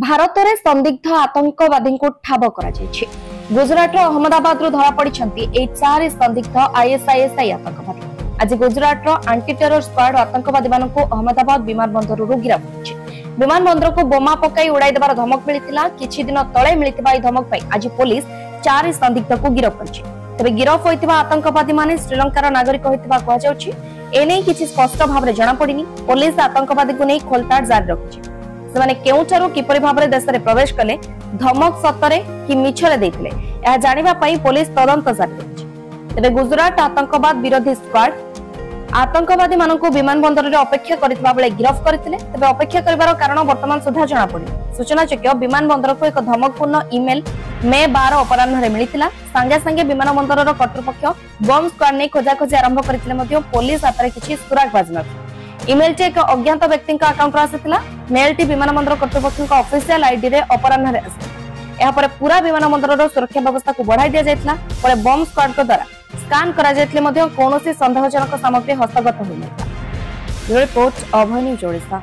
भारत में संदिग्ध आतंकवादी को ठाब कर गुजरात अहमदाबाद धरा पड़ी चार संदिग्ध आईएसआईएसआई आतंकवादी। आज गुजरात आंटी टेरर स्क्वाड आतंकवादी को अहमदाबाद विमान बंदर गिरफ कर विमान बंदर को बोमा पकाई उड़ाई देवार धमक मिलता। किछि दिन तले मिलता धमक पाई आज पुलिस चार संदिग्ध को गिरफ कर तेज गिरफ होता आतंकवादी माने श्रीलंकार नागरिक होता कहुछि। एने किछि स्पष्ट भाव में जना पड़िनी। पुलिस आतंकवादी को नहीं खोलताड़ जारी रखिछि। सेमाने केउठारु किपरि भाबरे देश रे प्रवेश कले, धमक सतरे कि मिछरे देथिले या जानिबा पई पुलिस तदंत जारी रखिछि। तेबे गुजरात आतंकवाद विरोधी स्क्वाड आतंकवादी मानकु विमान बंदर रे अपेक्षा करितबा बेले गिरफ करथिले। तेबे अपेक्षा करिवार कारण वर्तमान सुधा जना पड़ि। सूचनायोग्य विमान बंदर को एक धमकपूर्ण इमेल मे 12 अपराह्न रे मिलितिला। संगे संगे विमान बंदर रो कर्तृपक्ष बम स्क्वाड ने खोजाखोजी आरंभ करथिले मध्ये पुलिस हातरे किछि सुराग बाजि नथि। इमेल टी एक अज्ञात व्यक्ति अकाउंट आसीथिला। मेल टी विमान बंदर कर्तृपक्ष ऑफिशियल आईडी रे अपराह्न रे आसीथिला। एहा परे पूरा विमान बंदर रो सुरक्षा व्यवस्था को बढ़ाई दिया जायतिला। परे बम स्क्वाड को द्वारा स्कान करा जायतिले मध्ये कोनोसी संदेहजनक सामग्री हस्तगत होइनथि। रिपोर्ट अभय न्यूज ओडिशा।